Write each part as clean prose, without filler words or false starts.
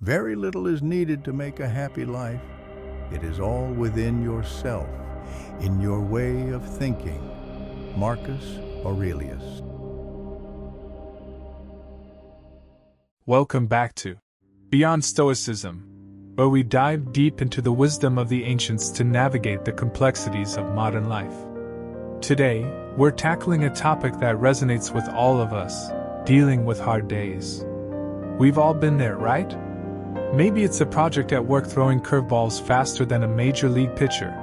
Very little is needed to make a happy life. It is all within yourself, in your way of thinking. Marcus Aurelius. Welcome back to Beyond Stoicism, where we dive deep into the wisdom of the ancients to navigate the complexities of modern life. Today, we're tackling a topic that resonates with all of us: dealing with hard days. We've all been there, right? Maybe it's a project at work throwing curveballs faster than a major league pitcher,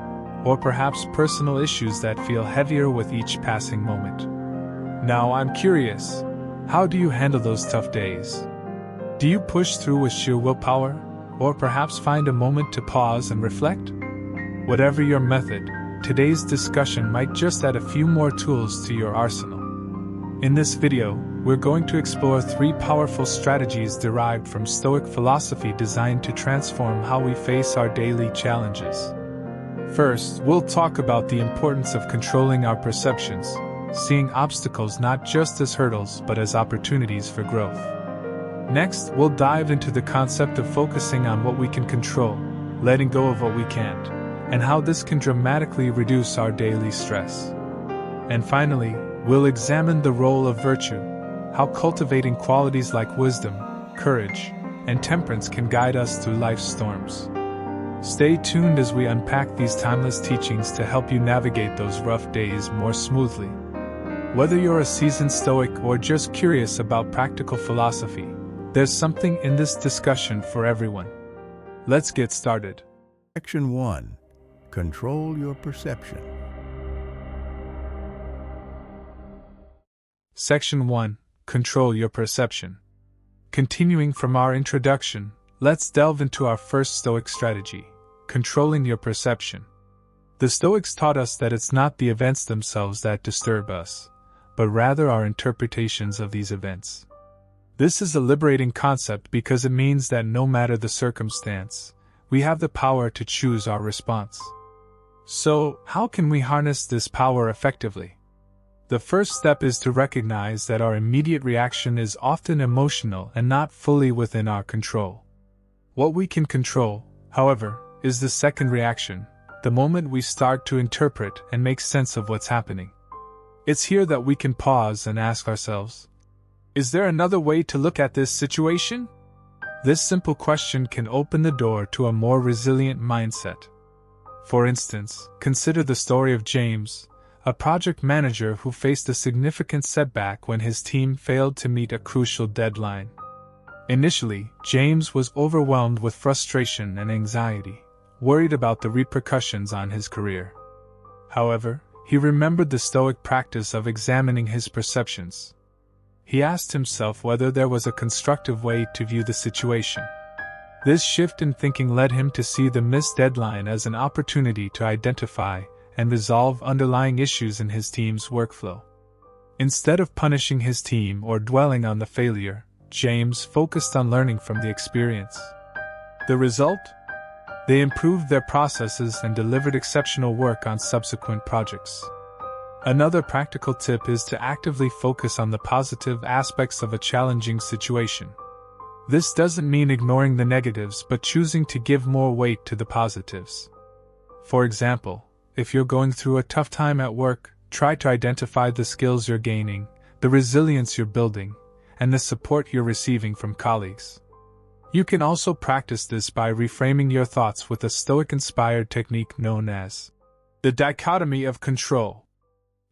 or perhaps personal issues that feel heavier with each passing moment. Now, I'm curious, how do you handle those tough days? Do you push through with sheer willpower, or perhaps find a moment to pause and reflect? Whatever your method, today's discussion might just add a few more tools to your arsenal. In this video, we're going to explore 3 powerful strategies derived from Stoic philosophy designed to transform how we face our daily challenges. First, we'll talk about the importance of controlling our perceptions, seeing obstacles not just as hurdles but as opportunities for growth. Next, we'll dive into the concept of focusing on what we can control, letting go of what we can't, and how this can dramatically reduce our daily stress. And finally, we'll examine the role of virtue, how cultivating qualities like wisdom, courage, and temperance can guide us through life's storms. Stay tuned as we unpack these timeless teachings to help you navigate those rough days more smoothly. Whether you're a seasoned Stoic or just curious about practical philosophy, there's something in this discussion for everyone. Let's get started. Section 1. Control your perception. Section 1. Control your perception. Continuing from our introduction, let's delve into our first Stoic strategy: controlling your perception. The Stoics taught us that it's not the events themselves that disturb us, but rather our interpretations of these events. This is a liberating concept because it means that no matter the circumstance, we have the power to choose our response. So, how can we harness this power effectively? The first step is to recognize that our immediate reaction is often emotional and not fully within our control. What we can control, however, is the second reaction, the moment we start to interpret and make sense of what's happening. It's here that we can pause and ask ourselves, is there another way to look at this situation? This simple question can open the door to a more resilient mindset. For instance, consider the story of James, a project manager who faced a significant setback when his team failed to meet a crucial deadline. Initially, James was overwhelmed with frustration and anxiety, worried about the repercussions on his career. However, he remembered the Stoic practice of examining his perceptions. He asked himself whether there was a constructive way to view the situation. This shift in thinking led him to see the missed deadline as an opportunity to identify and resolve underlying issues in his team's workflow. Instead of punishing his team or dwelling on the failure, James focused on learning from the experience. The result? They improved their processes and delivered exceptional work on subsequent projects. Another practical tip is to actively focus on the positive aspects of a challenging situation. This doesn't mean ignoring the negatives but choosing to give more weight to the positives. For example, if you're going through a tough time at work, try to identify the skills you're gaining, the resilience you're building, and the support you're receiving from colleagues. You can also practice this by reframing your thoughts with a Stoic-inspired technique known as the dichotomy of control.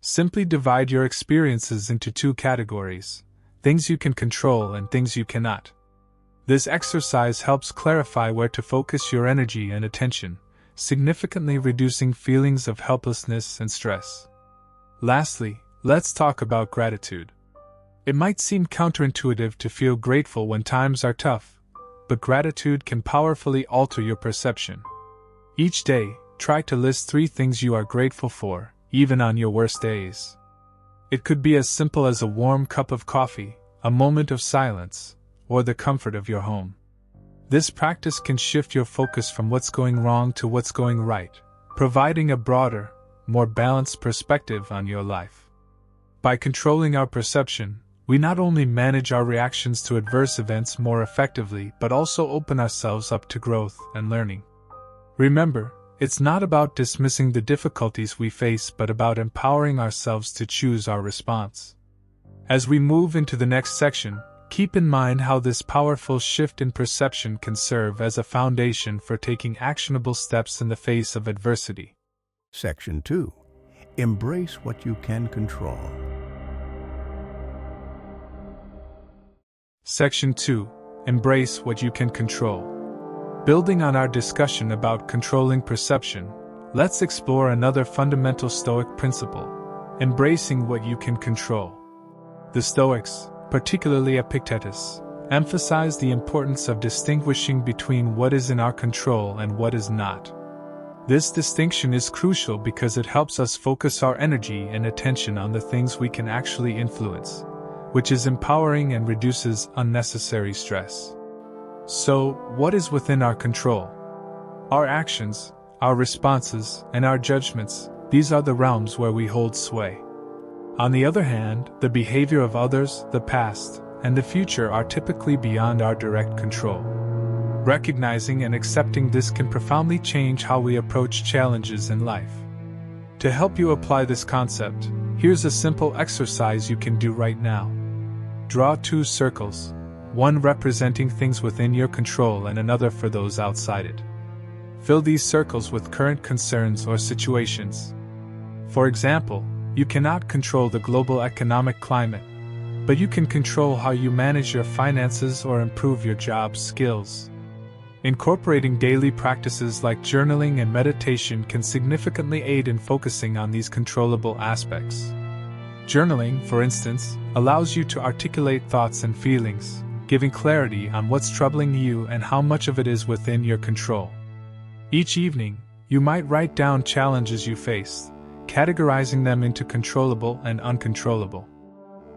Simply divide your experiences into 2 categories: things you can control and things you cannot. This exercise helps clarify where to focus your energy and attention, significantly reducing feelings of helplessness and stress. Lastly, let's talk about gratitude. It might seem counterintuitive to feel grateful when times are tough, but gratitude can powerfully alter your perception. Each day, try to list 3 things you are grateful for, even on your worst days. It could be as simple as a warm cup of coffee, a moment of silence, or the comfort of your home. This practice can shift your focus from what's going wrong to what's going right, providing a broader, more balanced perspective on your life. By controlling our perception, we not only manage our reactions to adverse events more effectively but also open ourselves up to growth and learning. Remember, it's not about dismissing the difficulties we face but about empowering ourselves to choose our response. As we move into the next section, keep in mind how this powerful shift in perception can serve as a foundation for taking actionable steps in the face of adversity. Section 2. Embrace what you can control. Section 2. Embrace what you can control. Building on our discussion about controlling perception, let's explore another fundamental Stoic principle: embracing what you can control. The Stoics, particularly Epictetus, emphasize the importance of distinguishing between what is in our control and what is not. This distinction is crucial because it helps us focus our energy and attention on the things we can actually influence, which is empowering and reduces unnecessary stress. So, what is within our control? Our actions, our responses, and our judgments, these are the realms where we hold sway. On the other hand, the behavior of others, the past, and the future are typically beyond our direct control. Recognizing and accepting this can profoundly change how we approach challenges in life. To help you apply this concept, here's a simple exercise you can do right now. Draw 2 circles, one representing things within your control and another for those outside it. Fill these circles with current concerns or situations. For example, you cannot control the global economic climate, but you can control how you manage your finances or improve your job skills. Incorporating daily practices like journaling and meditation can significantly aid in focusing on these controllable aspects. Journaling, for instance, allows you to articulate thoughts and feelings, giving clarity on what's troubling you and how much of it is within your control. Each evening, you might write down challenges you faced, categorizing them into controllable and uncontrollable.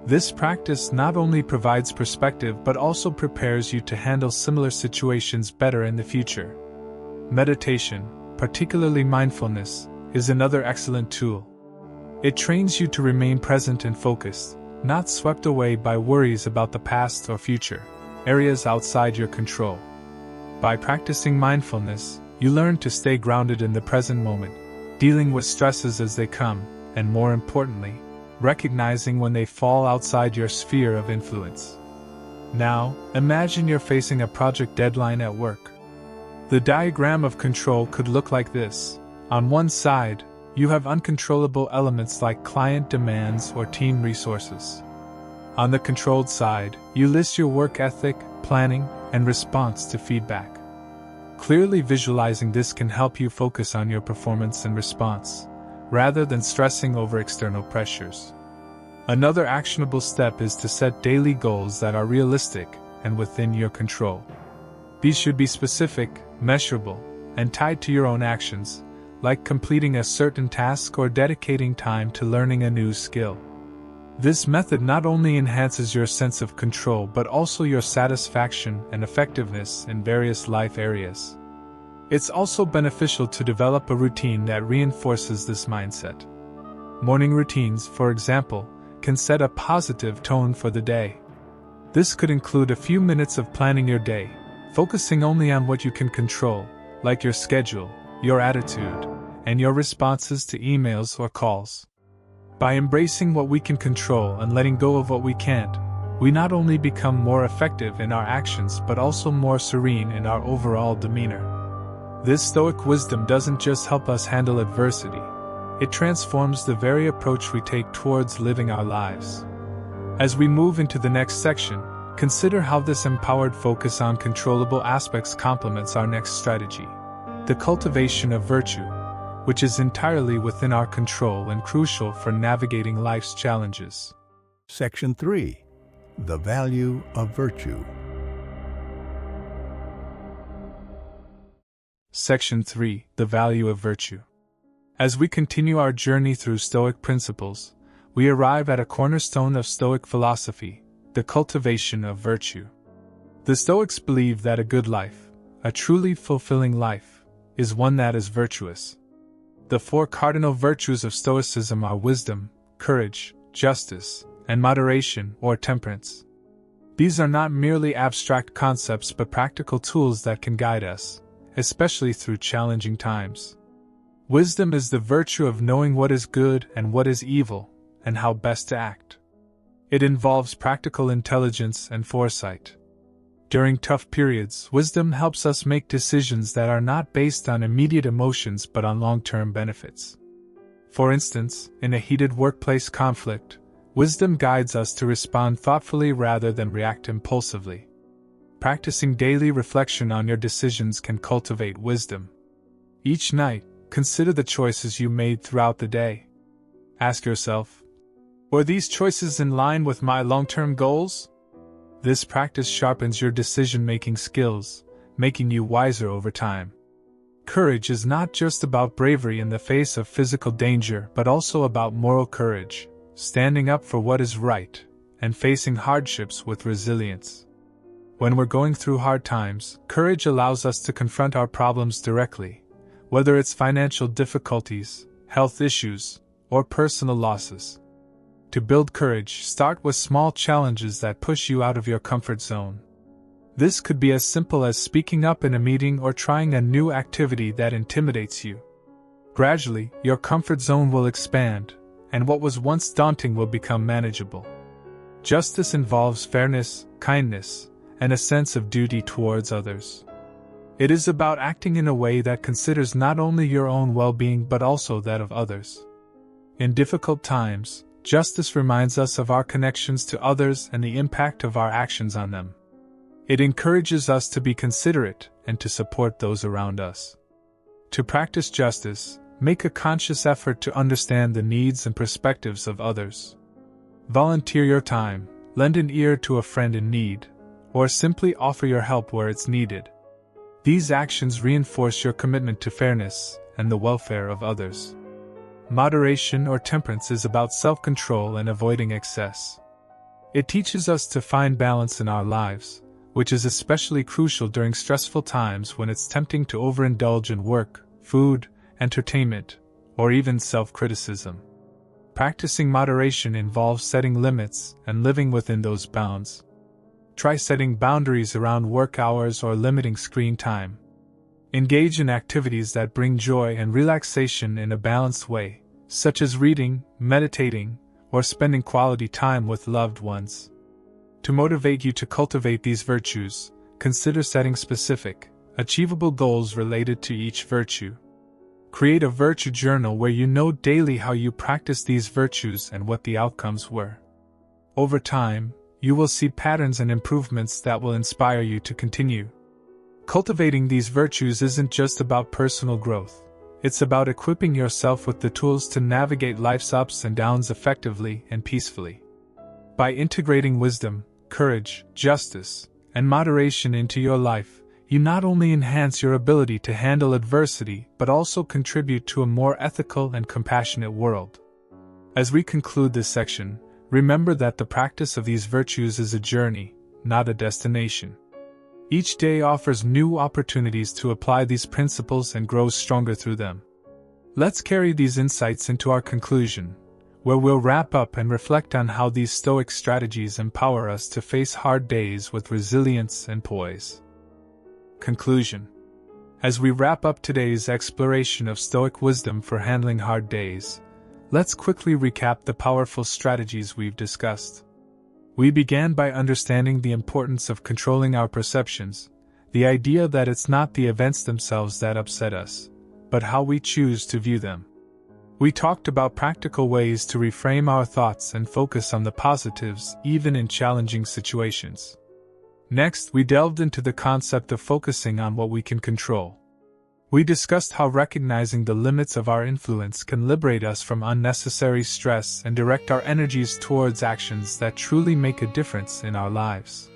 This practice not only provides perspective but also prepares you to handle similar situations better in the future. Meditation, particularly mindfulness, is another excellent tool. It trains you to remain present and focused, not swept away by worries about the past or future, areas outside your control. By practicing mindfulness, you learn to stay grounded in the present moment, dealing with stresses as they come, and more importantly, recognizing when they fall outside your sphere of influence. Now, imagine you're facing a project deadline at work. The diagram of control could look like this. On one side, you have uncontrollable elements like client demands or team resources. On the controlled side, you list your work ethic, planning, and response to feedback. Clearly visualizing this can help you focus on your performance and response, rather than stressing over external pressures. Another actionable step is to set daily goals that are realistic and within your control. These should be specific, measurable, and tied to your own actions, like completing a certain task or dedicating time to learning a new skill. This method not only enhances your sense of control but also your satisfaction and effectiveness in various life areas. It's also beneficial to develop a routine that reinforces this mindset. Morning routines, for example, can set a positive tone for the day. This could include a few minutes of planning your day, focusing only on what you can control, like your schedule, your attitude, and your responses to emails or calls. By embracing what we can control and letting go of what we can't, we not only become more effective in our actions but also more serene in our overall demeanor. This Stoic wisdom doesn't just help us handle adversity, it transforms the very approach we take towards living our lives. As we move into the next section, consider how this empowered focus on controllable aspects complements our next strategy: the cultivation of virtue, which is entirely within our control and crucial for navigating life's challenges. Section 3. The value of virtue. Section 3. The value of virtue. As we continue our journey through Stoic principles, we arrive at a cornerstone of Stoic philosophy, the cultivation of virtue. The Stoics believe that a good life, a truly fulfilling life, is one that is virtuous. The 4 cardinal virtues of Stoicism are wisdom, courage, justice, and moderation or temperance. These are not merely abstract concepts but practical tools that can guide us, especially through challenging times. Wisdom is the virtue of knowing what is good and what is evil, and how best to act. It involves practical intelligence and foresight. During tough periods, wisdom helps us make decisions that are not based on immediate emotions but on long-term benefits. For instance, in a heated workplace conflict, wisdom guides us to respond thoughtfully rather than react impulsively. Practicing daily reflection on your decisions can cultivate wisdom. Each night, consider the choices you made throughout the day. Ask yourself, were these choices in line with my long-term goals? This practice sharpens your decision-making skills, making you wiser over time. Courage is not just about bravery in the face of physical danger but also about moral courage, standing up for what is right, and facing hardships with resilience. When we're going through hard times, courage allows us to confront our problems directly, whether it's financial difficulties, health issues, or personal losses. To build courage, start with small challenges that push you out of your comfort zone. This could be as simple as speaking up in a meeting or trying a new activity that intimidates you. Gradually, your comfort zone will expand, and what was once daunting will become manageable. Justice involves fairness, kindness, and a sense of duty towards others. It is about acting in a way that considers not only your own well-being but also that of others. In difficult times, justice reminds us of our connections to others and the impact of our actions on them. It encourages us to be considerate and to support those around us. To practice justice, make a conscious effort to understand the needs and perspectives of others. Volunteer your time, lend an ear to a friend in need, or simply offer your help where it's needed. These actions reinforce your commitment to fairness and the welfare of others. Moderation or temperance is about self-control and avoiding excess. It teaches us to find balance in our lives, which is especially crucial during stressful times when it's tempting to overindulge in work, food, entertainment, or even self-criticism. Practicing moderation involves setting limits and living within those bounds. Try setting boundaries around work hours or limiting screen time. Engage in activities that bring joy and relaxation in a balanced way, such as reading, meditating, or spending quality time with loved ones. To motivate you to cultivate these virtues, consider setting specific, achievable goals related to each virtue. Create a virtue journal where you note daily how you practice these virtues and what the outcomes were. Over time, you will see patterns and improvements that will inspire you to continue. Cultivating these virtues isn't just about personal growth. It's about equipping yourself with the tools to navigate life's ups and downs effectively and peacefully. By integrating wisdom, courage, justice, and moderation into your life, you not only enhance your ability to handle adversity but also contribute to a more ethical and compassionate world. As we conclude this section, remember that the practice of these virtues is a journey, not a destination. Each day offers new opportunities to apply these principles and grow stronger through them. Let's carry these insights into our conclusion, where we'll wrap up and reflect on how these Stoic strategies empower us to face hard days with resilience and poise. Conclusion. As we wrap up today's exploration of Stoic wisdom for handling hard days, let's quickly recap the powerful strategies we've discussed. We began by understanding the importance of controlling our perceptions, the idea that it's not the events themselves that upset us, but how we choose to view them. We talked about practical ways to reframe our thoughts and focus on the positives even in challenging situations. Next, we delved into the concept of focusing on what we can control. We discussed how recognizing the limits of our influence can liberate us from unnecessary stress and direct our energies towards actions that truly make a difference in our lives.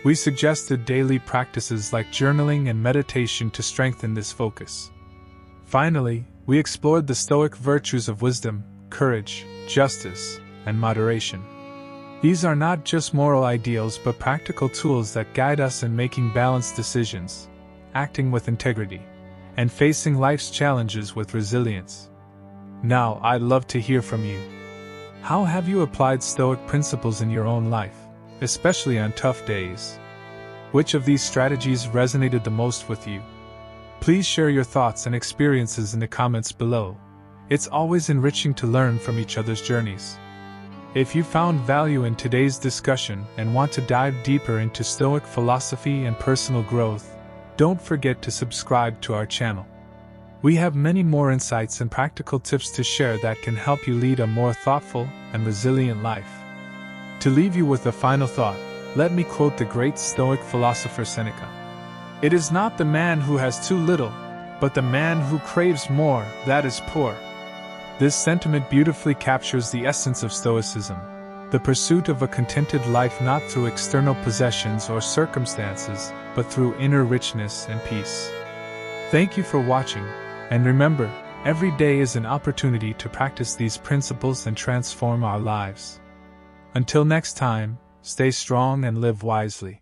We suggested daily practices like journaling and meditation to strengthen this focus. Finally, we explored the Stoic virtues of wisdom, courage, justice, and moderation. These are not just moral ideals but practical tools that guide us in making balanced decisions, acting with integrity, and facing life's challenges with resilience. Now, I'd love to hear from you. How have you applied Stoic principles in your own life, especially on tough days? Which of these strategies resonated the most with you? Please share your thoughts and experiences in the comments below. It's always enriching to learn from each other's journeys. If you found value in today's discussion and want to dive deeper into Stoic philosophy and personal growth, don't forget to subscribe to our channel. We have many more insights and practical tips to share that can help you lead a more thoughtful and resilient life. To leave you with a final thought, let me quote the great Stoic philosopher Seneca. "It is not the man who has too little, but the man who craves more that is poor." This sentiment beautifully captures the essence of Stoicism, the pursuit of a contented life not through external possessions or circumstances, but through inner richness and peace. Thank you for watching, and remember, every day is an opportunity to practice these principles and transform our lives. Until next time, stay strong and live wisely.